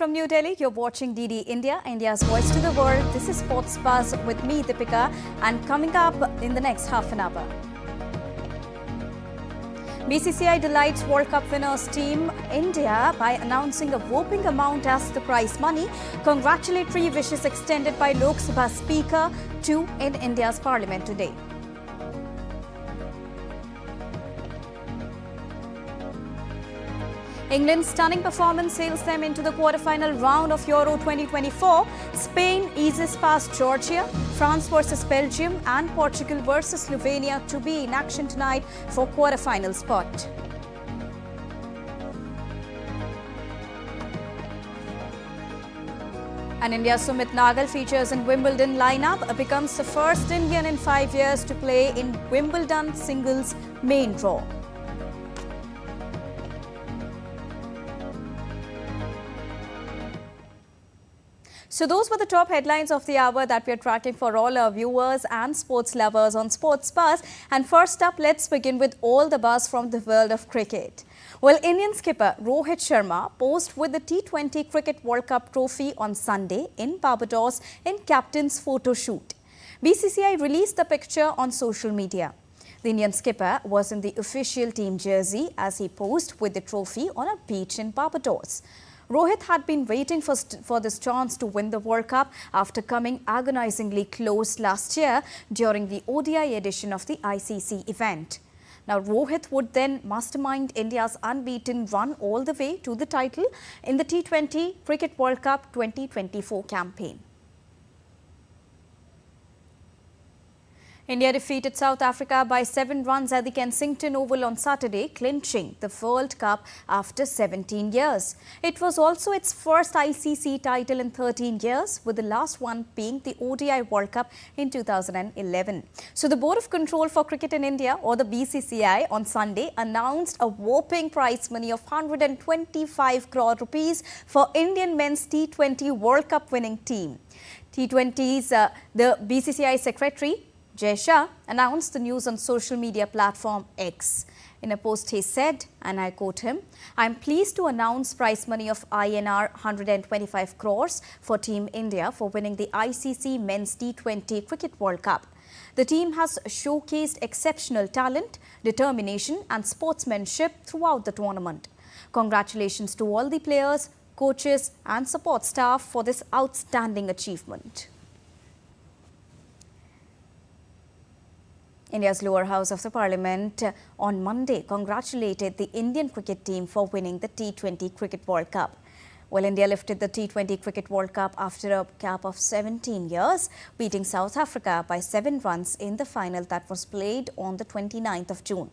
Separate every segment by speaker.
Speaker 1: from New Delhi, you're watching DD India, India's voice to the world. This is Sports Buzz with me, Deepika, and coming up in the next half an hour. BCCI delights World Cup winners team India by announcing a whopping amount as the prize money. Congratulatory wishes extended by Lok Sabha Speaker to in India's parliament today. England's stunning performance sails them into the quarterfinal round of Euro 2024. Spain eases past Georgia, France versus Belgium and Portugal versus Slovenia to be in action tonight for quarterfinal spot. And India's Sumit Nagal features in Wimbledon lineup, becomes the first Indian in 5 years to play in Wimbledon singles main draw. So those were the top headlines of the hour that we are tracking for all our viewers and sports lovers on Sports Buzz. And first up, let's begin with all the buzz from the world of cricket. Well, Indian skipper Rohit Sharma posed with the T20 Cricket World Cup trophy on Sunday in Barbados in captain's photo shoot. BCCI released the picture on social media. The Indian skipper was in the official team jersey as he posed with the trophy on a beach in Barbados. Rohit had been waiting for this chance to win the World Cup after coming agonizingly close last year during the ODI edition of the ICC event. Now, Rohit would then mastermind India's unbeaten run all the way to the title in the T20 Cricket World Cup 2024 campaign. India defeated South Africa by 7 runs at the Kensington Oval on Saturday, clinching the World Cup after 17 years. It was also its first ICC title in 13 years, with the last one being the ODI World Cup in 2011. So the Board of Control for Cricket in India, or the BCCI, on Sunday announced a whopping prize money of 125 crore rupees for Indian men's T20 World Cup winning team. T20's the BCCI secretary Jay Shah announced the news on social media platform X. In a post he said, and I quote him, "I'm pleased to announce prize money of INR 125 crores for Team India for winning the ICC Men's T20 Cricket World Cup. The team has showcased exceptional talent, determination and sportsmanship throughout the tournament. Congratulations to all the players, coaches and support staff for this outstanding achievement." India's lower house of the parliament on Monday congratulated the Indian cricket team for winning the T20 Cricket World Cup. Well, India lifted the T20 Cricket World Cup after a gap of 17 years, beating South Africa by 7 runs in the final that was played on the 29th of June.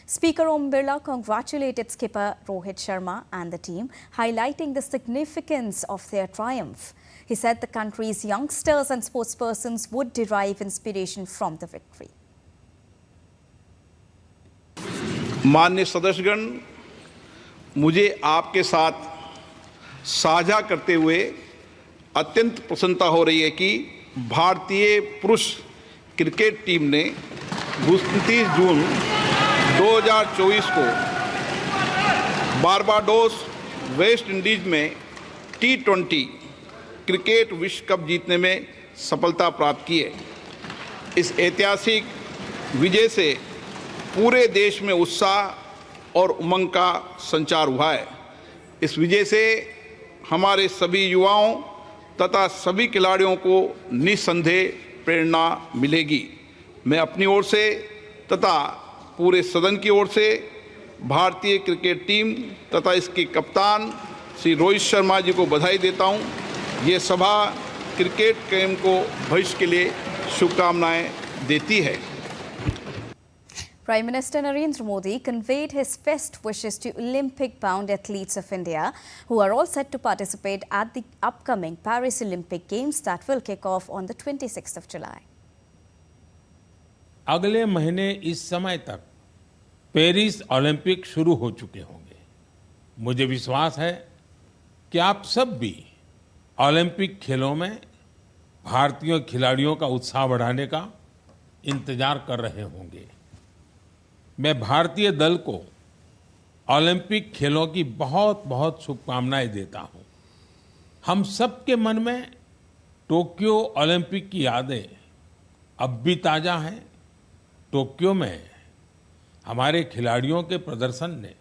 Speaker 1: Speaker Om Birla congratulated skipper Rohit Sharma and the team, highlighting the significance of their triumph. He said the country's youngsters and sportspersons would derive inspiration from the victory.
Speaker 2: माननीय सदस्यगण, मुझे आपके साथ साझा करते हुए अत्यंत प्रसन्नता हो रही है कि भारतीय पुरुष क्रिकेट टीम ने 29 जून 2024 को बारबाडोस वेस्ट इंडीज में T20 क्रिकेट विश्व कप जीतने में सफलता प्राप्त की है। इस ऐतिहासिक विजय से पूरे देश में उत्साह और उमंग का संचार हुआ है। इस विजय से हमारे सभी युवाओं तथा सभी खिलाड़ियों को निस्संदेह प्रेरणा मिलेगी। मैं अपनी ओर से तथा पूरे सदन की ओर से भारतीय क्रिकेट टीम तथा इसके कप्तान श्री रोहित शर्मा जी को बधाई देता हूं। ये सभा क्रिकेट गेम को भविष्य के लिए शुभकामनाएं देती है।
Speaker 1: Prime Minister Narendra Modi conveyed his best wishes to Olympic-bound athletes of India, who are all set to participate at the upcoming Paris Olympic Games that will kick off on the 26th of July.
Speaker 3: अगले महीने इस समय तक Paris Olympic शुरू हो चुके होंगे। मुझे विश्वास है कि आप सब भी ओलंपिक खेलों में भारतीय खिलाड़ियों का उत्साह बढ़ाने का इंतजार कर रहे होंगे। मैं भारतीय दल को ओलंपिक खेलों की बहुत बहुत शुभकामनाएं देता हूं। हम सबके मन में टोक्यो ओलंपिक की यादें अब भी ताजा हैं। टोक्यो में हमारे खिलाड़ियों के प्रदर्शन ने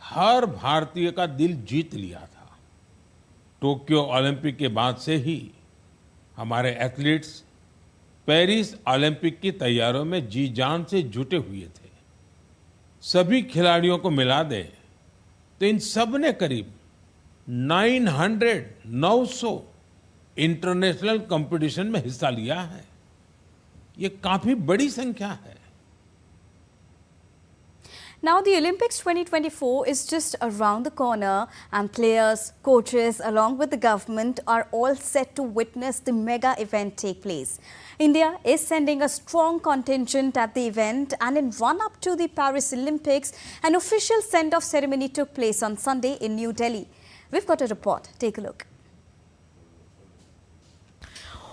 Speaker 3: हर भारतीय का दिल जीत लिया था। टोक्यो ओलंपिक के बाद से ही हमारे एथलीट्स पेरिस ओलंपिक की तैयारियों में जी जान से जुटे हुए थे। सभी खिलाड़ियों को मिला दें तो इन सब ने करीब 900 इंटरनेशनल कंपटीशन में हिस्सा लिया है। ये काफी बड़ी संख्या है।
Speaker 1: Now, the Olympics 2024 is just around the corner, and players, coaches, along with the government are all set to witness the mega event take place. India is sending a strong contingent at the event, and in run-up to the Paris Olympics, an official send-off ceremony took place on Sunday in New Delhi. We've got a report. Take a look.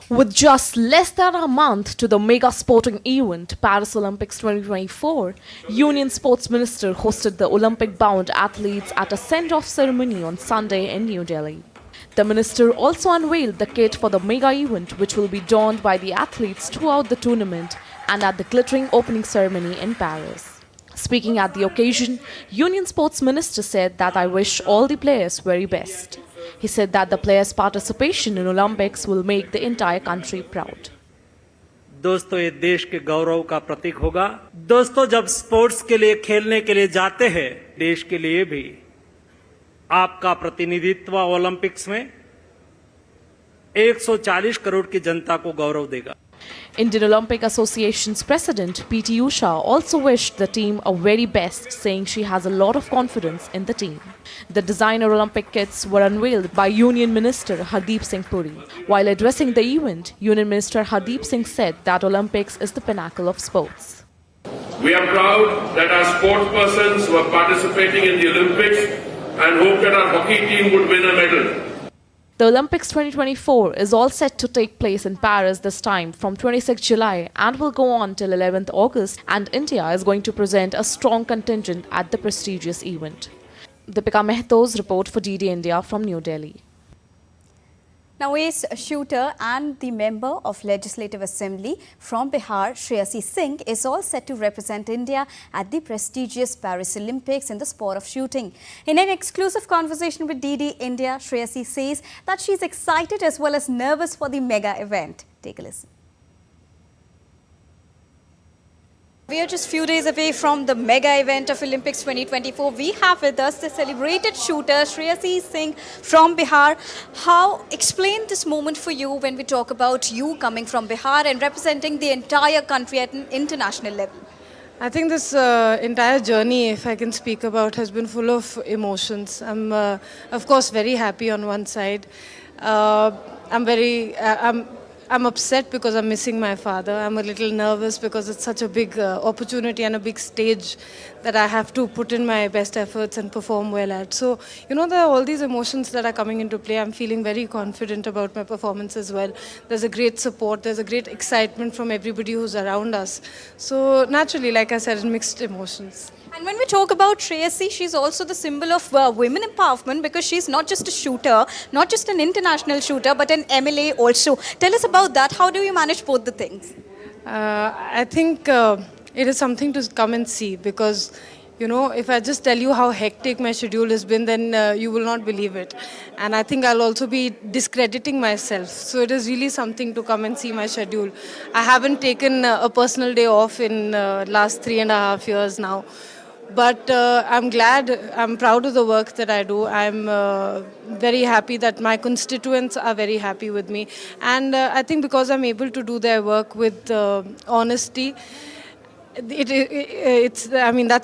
Speaker 4: With just less than a month to the mega sporting event, Paris Olympics 2024, Union Sports Minister hosted the Olympic-bound athletes at a send-off ceremony on Sunday in New Delhi. The minister also unveiled the kit for the mega event, which will be donned by the athletes throughout the tournament and at the glittering opening ceremony in Paris. Speaking at the occasion, Union Sports Minister said that I wish all the players very best. He said that the players' participation in Olympics will make the entire country proud.
Speaker 5: दोस्तों, ये देश के गौरव का प्रतीक होगा। दोस्तों, जब sports के लिए खेलने के लिए जाते हैं, देश के लिए भी आपका प्रतिनिधित्व ओलंपिक्स में 140 करोड़ की जनता को गौरव देगा।
Speaker 4: Indian Olympic Association's president P.T. Usha also wished the team a very best, saying she has a lot of confidence in the team. The designer Olympic kits were unveiled by Union Minister Hardeep Singh Puri. While addressing the event, Union Minister Hardeep Singh said that Olympics is the pinnacle of sports.
Speaker 6: We are proud that our sportspersons were participating in the Olympics and hope that our hockey team would win a medal.
Speaker 4: The Olympics 2024 is all set to take place in Paris this time from 26 July and will go on till 11th August, and India is going to present a strong contingent at the prestigious event. Deepika Mehto's report for DD India from New Delhi.
Speaker 1: Now, ace shooter and the member of Legislative Assembly from Bihar, Shreyasi Singh, is all set to represent India at the prestigious Paris Olympics in the sport of shooting. In an exclusive conversation with DD India, Shreyasi says that she's excited as well as nervous for the mega event. Take a listen. We are just few days away from the mega event of Olympics 2024. We have with us the celebrated shooter Shreyasi Singh from Bihar. Explain this moment for you when we talk about you coming from Bihar and representing the entire country at an international level.
Speaker 7: I think this entire journey, if I can speak about, has been full of emotions. I'm, of course, very happy on one side. I'm upset because I'm missing my father. I'm a little nervous because it's such a big opportunity and a big stage that I have to put in my best efforts and perform well at. So, there are all these emotions that are coming into play. I'm feeling very confident about my performance as well. There's a great support. There's a great excitement from everybody who's around us. So, naturally, like I said, mixed emotions.
Speaker 1: And when we talk about Shreyasi, she's also the symbol of women empowerment because she's not just a shooter, not just an international shooter, but an MLA also. Tell us about that. How do you manage both the things?
Speaker 7: I think it is something to come and see because, if I just tell you how hectic my schedule has been, then you will not believe it. And I think I'll also be discrediting myself. So it is really something to come and see my schedule. I haven't taken a personal day off in last 3.5 years now. But I'm glad, I'm proud of the work that I do. I'm very happy that my constituents are very happy with me. And I think because I'm able to do their work with honesty, that's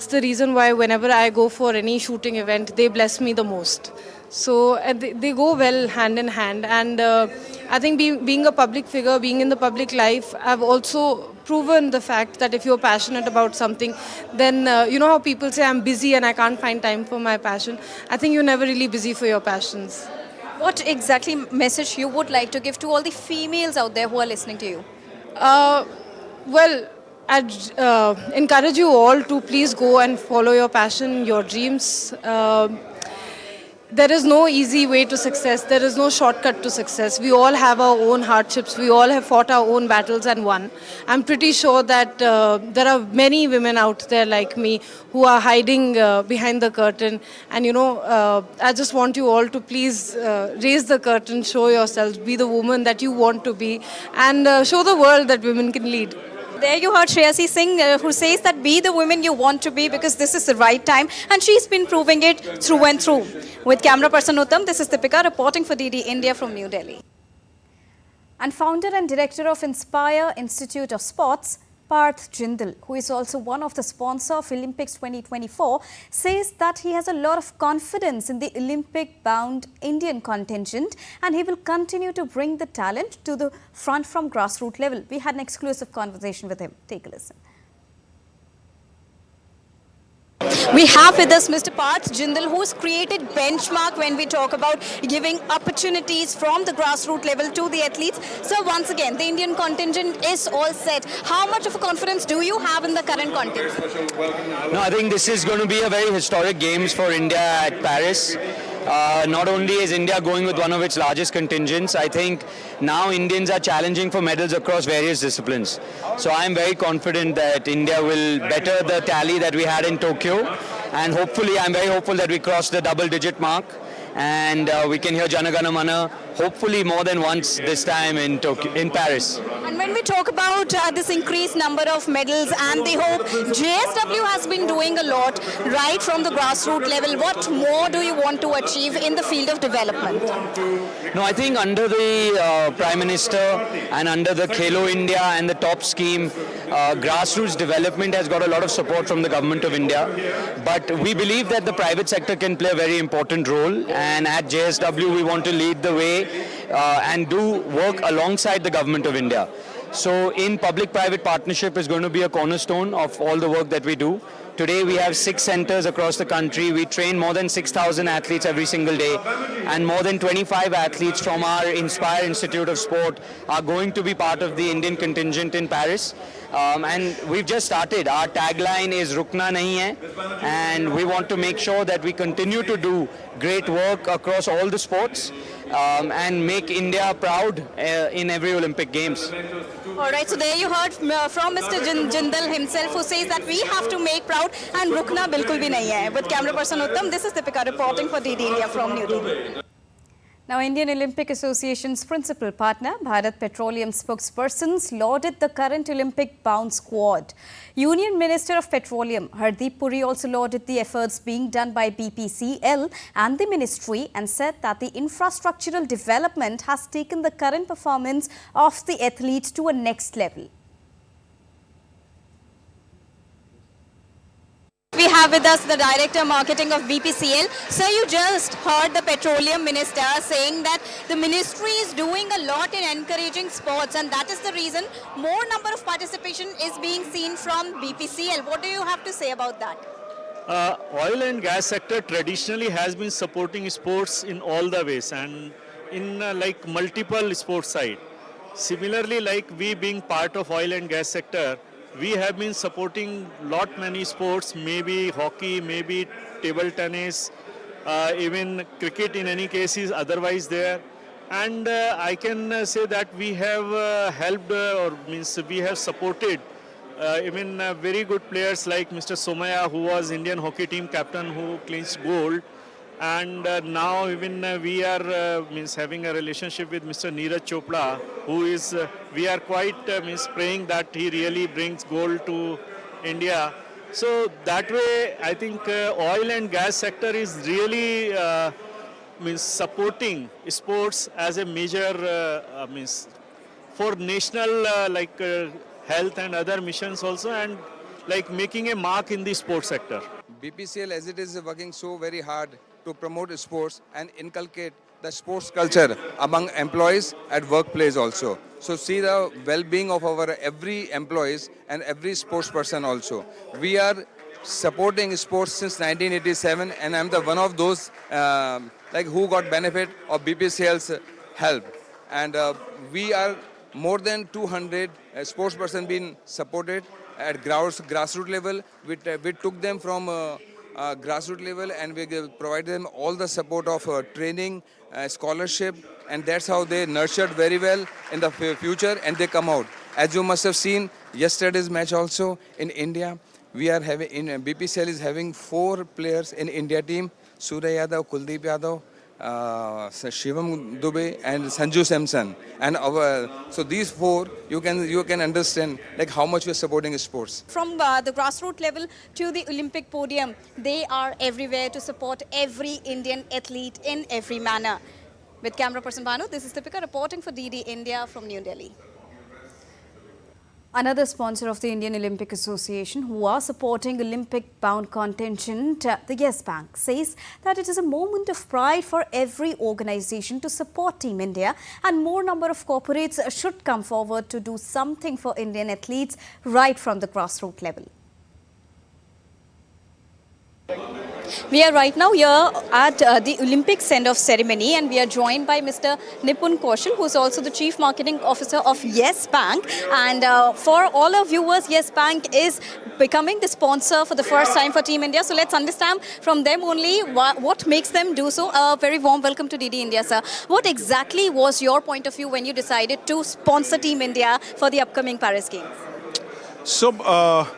Speaker 7: the reason why whenever I go for any shooting event, they bless me the most. So they go well hand in hand. And I think being a public figure, being in the public life, I've also proven the fact that if you're passionate about something, then you know how people say I'm busy and I can't find time for my passion. I think you're never really busy for your passions.
Speaker 1: What exactly message you would like to give to all the females out there who are listening to you?
Speaker 7: Well, I'd encourage you all to please go and follow your passion, your dreams. there is no easy way to success. There is no shortcut to success. We all have our own hardships. We all have fought our own battles and won. I'm pretty sure that there are many women out there like me who are hiding behind the curtain. And I just want you all to please raise the curtain, show yourselves, be the woman that you want to be, and show the world that women can lead.
Speaker 1: There you heard Shreyasi Singh, who says that be the women you want to be because this is the right time, and she's been proving it through and through. With camera person Uttam, this is Deepika reporting for DD India from New Delhi. And founder and director of Inspire Institute of Sports, Parth Jindal, who is also one of the sponsors of Olympics 2024, says that he has a lot of confidence in the Olympic-bound Indian contingent and he will continue to bring the talent to the front from grassroots level. We had an exclusive conversation with him. Take a listen. We have with us Mr. Parth Jindal, who's created benchmark when we talk about giving opportunities from the grassroots level to the athletes. So once again, the Indian contingent is all set. How much of a confidence do you have in the current contingent?
Speaker 8: No, I think this is going to be a very historic games for India at Paris. Not only is India going with one of its largest contingents, I think now Indians are challenging for medals across various disciplines. So I'm very confident that India will better the tally that we had in Tokyo, and hopefully I'm very hopeful that we cross the double-digit mark and we can hear Jana Gana Mana hopefully more than once this time in Paris.
Speaker 1: And when we talk about this increased number of medals and the hope, JSW has been doing a lot right from the grassroots level. What more do you want to achieve in the field of development?
Speaker 8: No, I think under the Prime Minister and under the Khelo India and the top scheme, grassroots development has got a lot of support from the government of India. But we believe that the private sector can play a very important role, and at JSW we want to lead the way and do work alongside the government of India. So in public-private partnership is going to be a cornerstone of all the work that we do. Today we have 6 centers across the country. We train more than 6,000 athletes every single day, and more than 25 athletes from our Inspire Institute of Sport are going to be part of the Indian contingent in Paris. And we've just started. Our tagline is Rukna Nahi Hai, and we want to make sure that we continue to do great work across all the sports and make India proud in every Olympic Games.
Speaker 1: All right, so there you heard from Mr. Jindal himself, who says that we have to make proud and Rukna bilkul bhi nahi hai. With camera person Uttam, this is Deepika reporting for DD India from New Delhi. Now, Indian Olympic Association's principal partner, Bharat Petroleum spokespersons, lauded the current Olympic-bound squad. Union Minister of Petroleum, Hardeep Puri, also lauded the efforts being done by BPCL and the ministry and said that the infrastructural development has taken the current performance of the athletes to a next level. We have with us the Director Marketing of BPCL. Sir, you just heard the Petroleum Minister saying that the ministry is doing a lot in encouraging sports, and that is the reason more number of participation is being seen from BPCL. What do you have to say about that?
Speaker 9: Oil and gas sector traditionally has been supporting sports in all the ways and in like multiple sports side. Similarly, like we being part of oil and gas sector, we have been supporting many sports, maybe hockey, maybe table tennis, even cricket in any cases otherwise there. And I can say that we have helped we have supported even very good players like Mr. Somaya, who was Indian hockey team captain, who clinched gold. And now even we are having a relationship with Mr. Neeraj Chopra, who is, we are quite praying that he really brings gold to India. So that way, I think oil and gas sector is really supporting sports as a major for national health and other missions also, and like making a mark in the sports sector.
Speaker 10: BPCL as it is working so very hard to promote sports and inculcate the sports culture among employees at workplace also. So see the well-being of our every employees and every sports person also. We are supporting sports since 1987, and I'm the one of those who got benefit of BPCL's help. And we are more than 200 sports person being supported at grassroots level. We took them from grassroots level, and we provide them all the support of training, scholarship, and that's how they nurtured very well in the future, and they come out. As you must have seen yesterday's match also in India, we are having BPCL is having 4 players in India team: Surya Yadav, Kuldeep Yadav, Shivam Dubey, and Sanju Samson. And so these 4, you can understand like how much we're supporting sports.
Speaker 1: From the grassroots level to the Olympic podium, they are everywhere to support every Indian athlete in every manner. With camera person Banu, this is Deepika reporting for DD India from New Delhi. Another sponsor of the Indian Olympic Association who are supporting Olympic-bound contingent, the Yes Bank, says that it is a moment of pride for every organization to support Team India, and more number of corporates should come forward to do something for Indian athletes right from the grassroots level. We are right now here at the Olympic send-off ceremony, and we are joined by Mr. Nipun Kaushal, who is also the Chief Marketing Officer of Yes Bank. And for all our viewers, Yes Bank is becoming the sponsor for the first time for Team India. So let's understand from them only what makes them do so. A very warm welcome to DD India, sir. What exactly was your point of view when you decided to sponsor Team India for the upcoming Paris Games?
Speaker 11: So,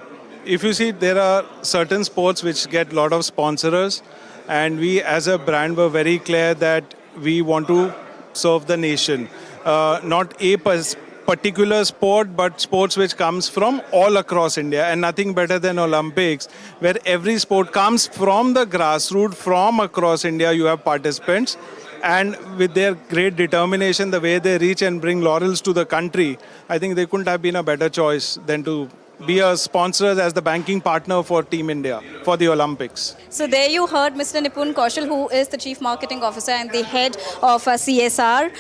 Speaker 11: if you see, there are certain sports which get a lot of sponsors, and we as a brand were very clear that we want to serve the nation. Not a particular sport, but sports which comes from all across India, and nothing better than Olympics, where every sport comes from the grassroots, from across India. You have participants, and with their great determination, the way they reach and bring laurels to the country, I think they couldn't have been a better choice than to be a sponsor as the banking partner for Team India for the Olympics.
Speaker 1: So there you heard Mr. Nipun Kaushal, who is the Chief Marketing Officer and the head of CSR,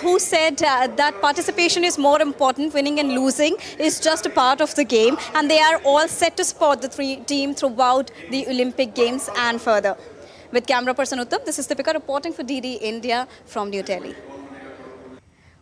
Speaker 1: who said that participation is more important. Winning and losing is just a part of the game, and they are all set to support the team throughout the Olympic Games and further. With camera person Uttam, this is Deepika reporting for DD India from New Delhi.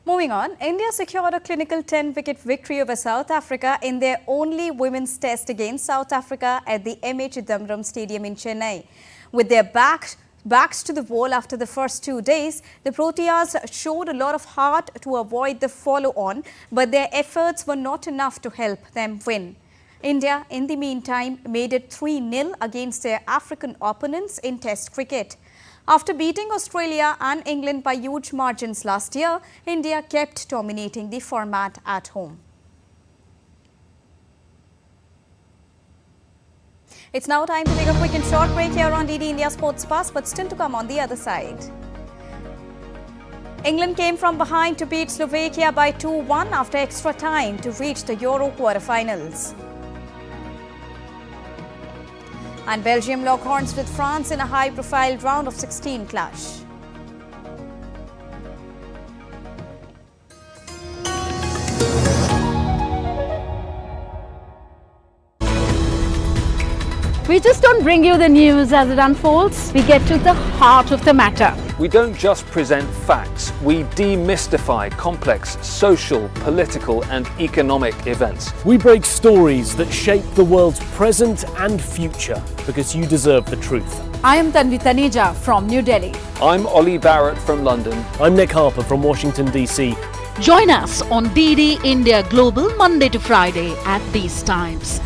Speaker 1: Moving on, India secured a clinical 10-wicket victory over South Africa in their only women's test against South Africa at the MH Chidambaram Stadium in Chennai. With their backs to the wall after the first 2 days, the Proteas showed a lot of heart to avoid the follow-on, but their efforts were not enough to help them win. India, in the meantime, made it 3-0 against their African opponents in Test cricket. After beating Australia and England by huge margins last year, India kept dominating the format at home. It's now time to take a quick and short break here on DD India Sports Pass, but still to come on the other side. England came from behind to beat Slovakia by 2-1 after extra time to reach the Euro quarterfinals. And Belgium lock horns with France in a high-profile round of 16 clash.
Speaker 12: We just don't bring you the news as it unfolds. We get to the heart of the matter.
Speaker 13: We don't just present facts, we demystify complex social, political and economic events.
Speaker 14: We break stories that shape the world's present and future because you deserve the truth.
Speaker 12: I am Tanvi Taneja from New Delhi.
Speaker 13: I'm Ollie Barrett from London.
Speaker 14: I'm Nick Harper from Washington, DC.
Speaker 15: Join us on DD India Global Monday to Friday at these times.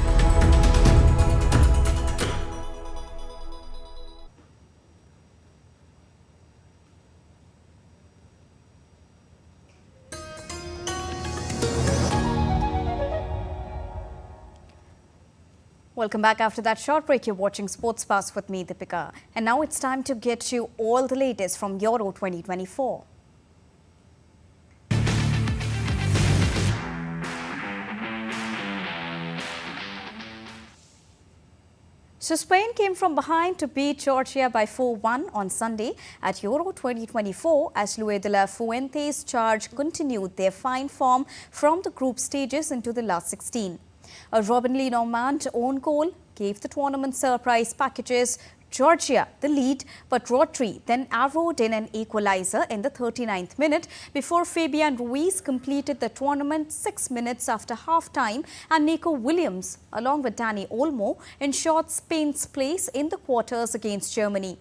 Speaker 1: Welcome back after that short break. You're watching Sports Pass with me, Deepika. And now it's time to get you all the latest from Euro 2024. So Spain came from behind to beat Georgia by 4-1 on Sunday at Euro 2024 as Luis de la Fuente's charge continued their fine form from the group stages into the last 16. A Robin Lee Normand own goal gave the tournament surprise packages Georgia the lead, but Rodri then arrowed in an equaliser in the 39th minute before Fabian Ruiz completed the tournament 6 minutes after half-time, and Nico Williams, along with Dani Olmo, ensured Spain's place in the quarters against Germany.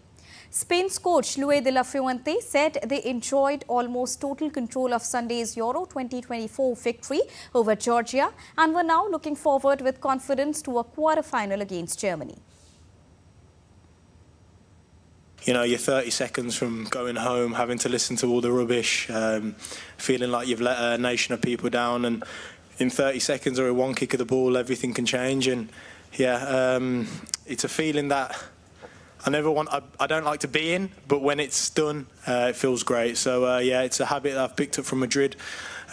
Speaker 1: Spain's coach Luis de la Fuente said they enjoyed almost total control of Sunday's Euro 2024 victory over Georgia and were now looking forward with confidence to a quarter-final against Germany.
Speaker 16: You know, you're 30 seconds from going home, having to listen to all the rubbish, feeling like you've let a nation of people down, and in 30 seconds or one kick of the ball, everything can change. And yeah, it's a feeling that I don't like to be in, but when it's done, it feels great. So yeah, it's a habit that I've picked up from Madrid.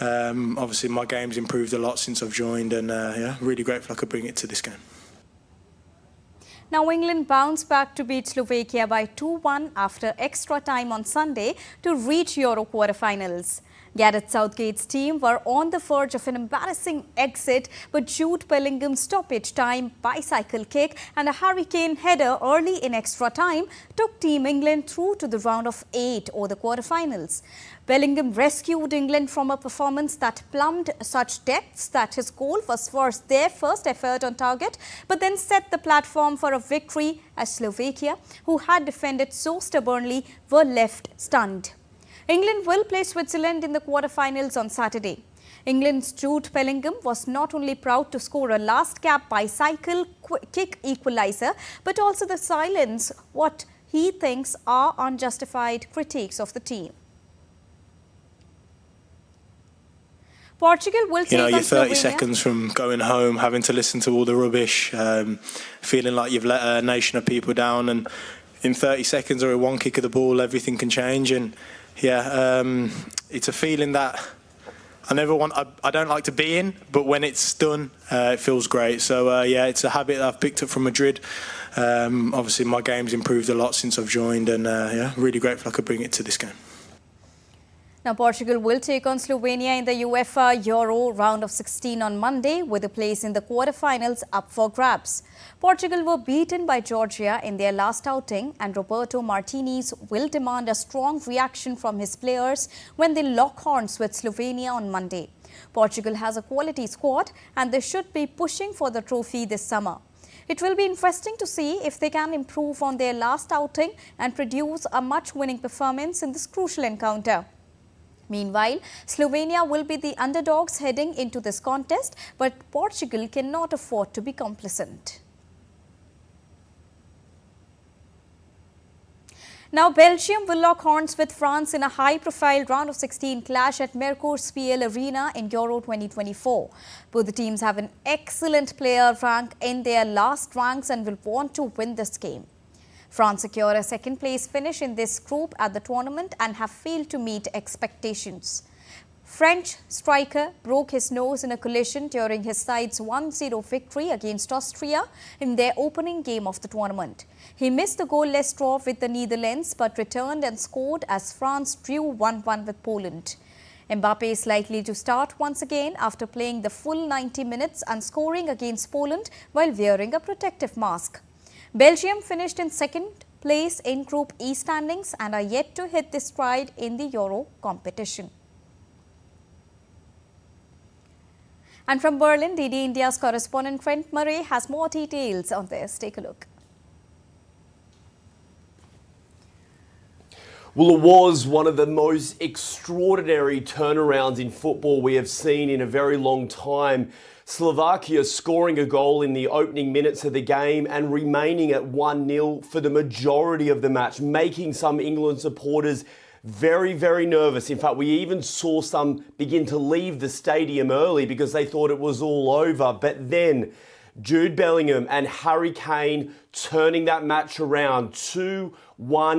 Speaker 16: Obviously, my game's improved a lot since I've joined, and yeah, really grateful I could bring it to this game.
Speaker 1: Now, England bounced back to beat Slovakia by 2-1 after extra time on Sunday to reach Euro quarterfinals. Gareth Southgate's team were on the verge of an embarrassing exit, but Jude Bellingham's stoppage time, bicycle kick and a hurricane header early in extra time took Team England through to the round of 8 or the quarterfinals. Bellingham rescued England from a performance that plumbed such depths that his goal was their first effort on target, but then set the platform for a victory as Slovakia, who had defended so stubbornly, were left stunned. England will play Switzerland in the quarterfinals on Saturday. England's Jude Bellingham was not only proud to score a last-gap bicycle kick equaliser, but also to silence what he thinks are unjustified critiques of the team. Portugal will take on Slovenia.
Speaker 16: You're 30 seconds from going home, having to listen to all the rubbish, feeling like you've let a nation of people down, and in 30 seconds or one kick of the ball, everything can change. And yeah, it's a feeling that I don't like to be in, but when it's done, it feels great. So yeah, it's a habit that I've picked up from Madrid. Obviously, my game's improved a lot since I've joined, and yeah, really grateful I could bring it to this game.
Speaker 1: Now, Portugal will take on Slovenia in the UEFA Euro round of 16 on Monday, with a place in the quarterfinals up for grabs. Portugal were beaten by Georgia in their last outing, and Roberto Martinez will demand a strong reaction from his players when they lock horns with Slovenia on Monday. Portugal has a quality squad, and they should be pushing for the trophy this summer. It will be interesting to see if they can improve on their last outing and produce a much-winning performance in this crucial encounter. Meanwhile, Slovenia will be the underdogs heading into this contest, but Portugal cannot afford to be complacent. Now, Belgium will lock horns with France in a high-profile round of 16 clash at Mercours-PL Arena in Euro 2024. Both the teams have an excellent player rank in their last ranks and will want to win this game. France secured a second-place finish in this group at the tournament and have failed to meet expectations. French striker broke his nose in a collision during his side's 1-0 victory against Austria in their opening game of the tournament. He missed the goalless draw with the Netherlands but returned and scored as France drew 1-1 with Poland. Mbappe is likely to start once again after playing the full 90 minutes and scoring against Poland while wearing a protective mask. Belgium finished in second place in Group E standings and are yet to hit their stride in the Euro competition. And from Berlin, DD India's correspondent Trent Murray has more details on this. Take a look.
Speaker 17: Well, it was one of the most extraordinary turnarounds in football we have seen in a very long time. Slovakia scoring a goal in the opening minutes of the game and remaining at 1-0 for the majority of the match, making some England supporters very, very nervous. In fact, we even saw some begin to leave the stadium early because they thought it was all over. But then Jude Bellingham and Harry Kane turning that match around, 2-1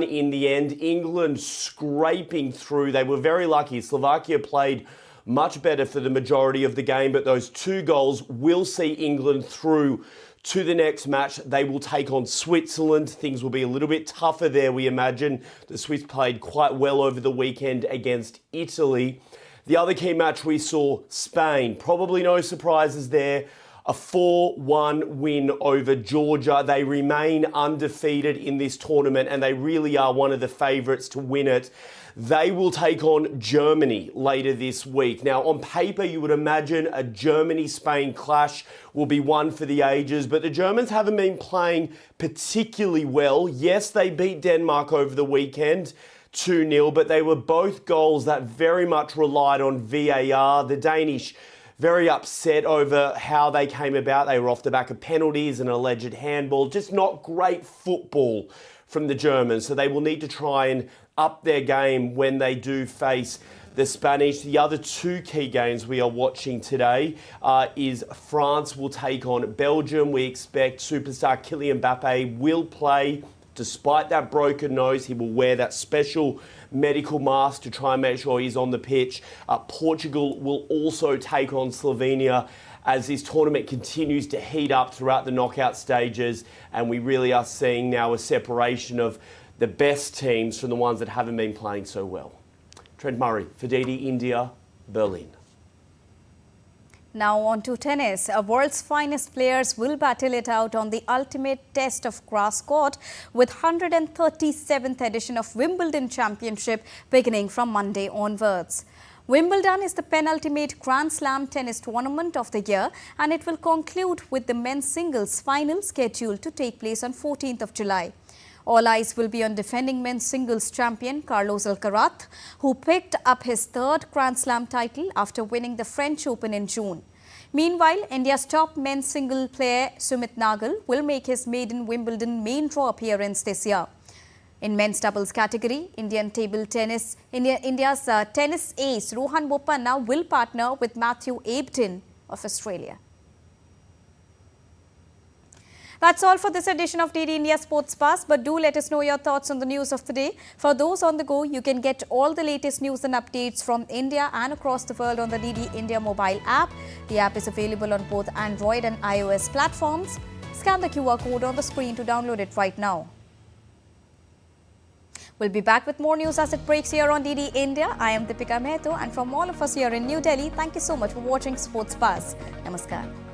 Speaker 17: in the end. England scraping through. They were very lucky. Slovakia played much better for the majority of the game, but those 2 goals will see England through to the next match. They will take on Switzerland. Things will be a little bit tougher there, we imagine. The Swiss played quite well over the weekend against Italy. The other key match we saw, Spain. Probably no surprises there. a 4-1 win over Georgia. They remain undefeated in this tournament and they really are one of the favourites to win it. They will take on Germany later this week. Now, on paper, you would imagine a Germany-Spain clash will be one for the ages, but the Germans haven't been playing particularly well. Yes, they beat Denmark over the weekend, 2-0, but they were both goals that very much relied on VAR. The Danish very upset over how they came about. They were off the back of penalties and alleged handball. Just not great football from the Germans. So they will need to try and up their game when they do face the Spanish. The other two key games we are watching today is France will take on Belgium. We expect superstar Kylian Mbappe will play. Despite that broken nose, he will wear that special medical mask to try and make sure he's on the pitch. Portugal will also take on Slovenia as this tournament continues to heat up throughout the knockout stages, and we really are seeing now a separation of the best teams from the ones that haven't been playing so well. Trent Murray for DD India, Berlin.
Speaker 1: Now on to tennis. World's finest players will battle it out on the ultimate test of grass court with 137th edition of Wimbledon Championship beginning from Monday onwards. Wimbledon is the penultimate Grand Slam tennis tournament of the year and it will conclude with the men's singles final scheduled to take place on 14th of July. All eyes will be on defending men's singles champion Carlos Alcaraz, who picked up his third Grand Slam title after winning the French Open in June. Meanwhile, India's top men's single player Sumit Nagal will make his maiden Wimbledon main draw appearance this year. In men's doubles category, India's tennis ace Rohan Bopanna will partner with Matthew Abden of Australia. That's all for this edition of DD India Sports Pass, but do let us know your thoughts on the news of the day. For those on the go, you can get all the latest news and updates from India and across the world on the DD India mobile app. The app is available on both Android and iOS platforms. Scan the QR code on the screen to download it right now. We'll be back with more news as it breaks here on DD India. I am Deepika Mehto, and from all of us here in New Delhi, thank you so much for watching Sports Pass. Namaskar.